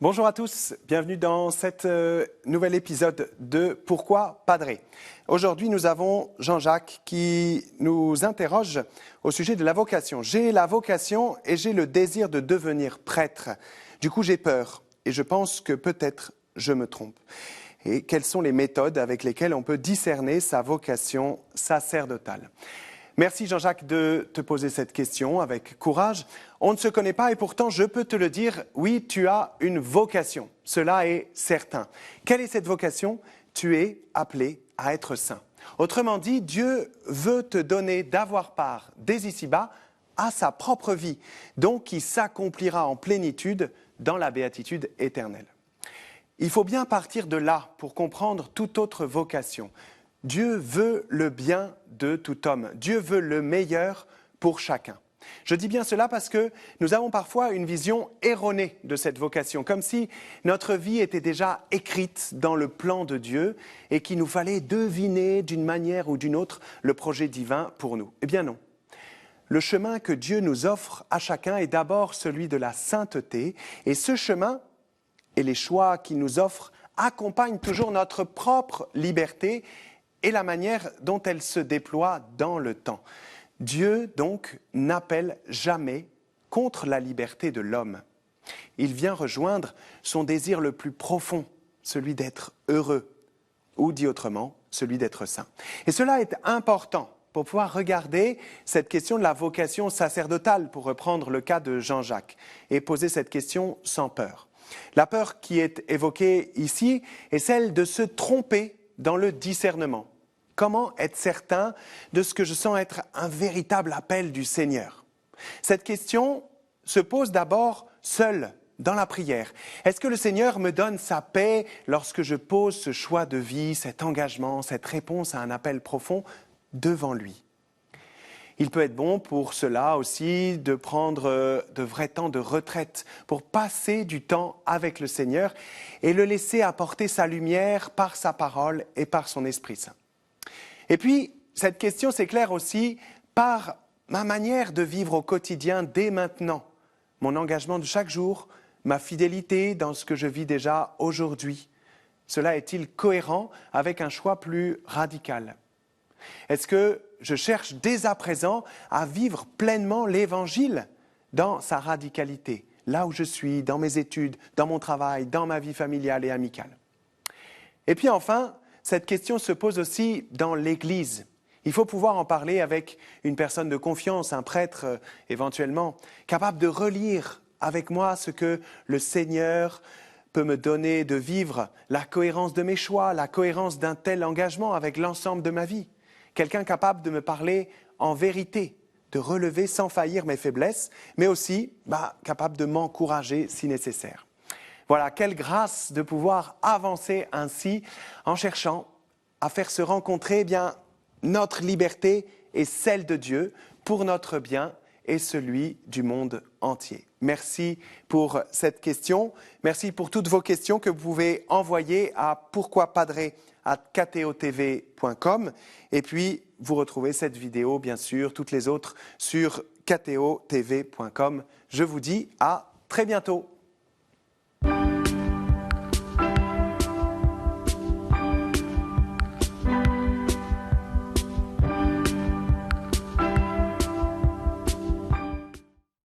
Bonjour à tous, bienvenue dans cet nouvel épisode de Pourquoi Padre. Aujourd'hui, nous avons Jean-Jacques qui nous interroge au sujet de la vocation. J'ai la vocation et j'ai le désir de devenir prêtre. Du coup, j'ai peur et je pense que peut-être je me trompe. Et quelles sont les méthodes avec lesquelles on peut discerner sa vocation sacerdotale ? Merci Jean-Jacques de te poser cette question avec courage. On ne se connaît pas et pourtant je peux te le dire, oui, tu as une vocation. Cela est certain. Quelle est cette vocation ? Tu es appelé à être saint. Autrement dit, Dieu veut te donner d'avoir part dès ici-bas à sa propre vie, donc qui s'accomplira en plénitude dans la béatitude éternelle. Il faut bien partir de là pour comprendre toute autre vocation. Dieu veut le bien de tout homme. Dieu veut le meilleur pour chacun. Je dis bien cela parce que nous avons parfois une vision erronée de cette vocation, comme si notre vie était déjà écrite dans le plan de Dieu et qu'il nous fallait deviner d'une manière ou d'une autre le projet divin pour nous. Eh bien non. Le chemin que Dieu nous offre à chacun est d'abord celui de la sainteté et ce chemin et les choix qu'il nous offre accompagnent toujours notre propre liberté et la manière dont elle se déploie dans le temps. Dieu, donc, n'appelle jamais contre la liberté de l'homme. Il vient rejoindre son désir le plus profond, celui d'être heureux, ou dit autrement, celui d'être saint. Et cela est important pour pouvoir regarder cette question de la vocation sacerdotale, pour reprendre le cas de Jean-Jacques, et poser cette question sans peur. La peur qui est évoquée ici est celle de se tromper dans le discernement. Comment être certain de ce que je sens être un véritable appel du Seigneur ? Cette question se pose d'abord seule, dans la prière. Est-ce que le Seigneur me donne sa paix lorsque je pose ce choix de vie, cet engagement, cette réponse à un appel profond devant lui ? Il peut être bon pour cela aussi de prendre de vrais temps de retraite pour passer du temps avec le Seigneur et le laisser apporter sa lumière par sa parole et par son Esprit Saint. Et puis, cette question s'éclaire aussi par ma manière de vivre au quotidien dès maintenant, mon engagement de chaque jour, ma fidélité dans ce que je vis déjà aujourd'hui. Cela est-il cohérent avec un choix plus radical ? Est-ce que je cherche dès à présent à vivre pleinement l'Évangile dans sa radicalité, là où je suis, dans mes études, dans mon travail, dans ma vie familiale et amicale ? Et puis enfin, cette question se pose aussi dans l'Église. Il faut pouvoir en parler avec une personne de confiance, un prêtre éventuellement, capable de relire avec moi ce que le Seigneur peut me donner de vivre, la cohérence de mes choix, la cohérence d'un tel engagement avec l'ensemble de ma vie. Quelqu'un capable de me parler en vérité, de relever sans faillir mes faiblesses, mais aussi capable de m'encourager si nécessaire. Voilà, quelle grâce de pouvoir avancer ainsi en cherchant à faire se rencontrer notre liberté et celle de Dieu pour notre bien et celui du monde entier. Merci pour cette question. Merci pour toutes vos questions que vous pouvez envoyer à pourquoipadre@kteotv.com. Et puis, vous retrouvez cette vidéo, bien sûr, toutes les autres sur kteotv.com. Je vous dis à très bientôt.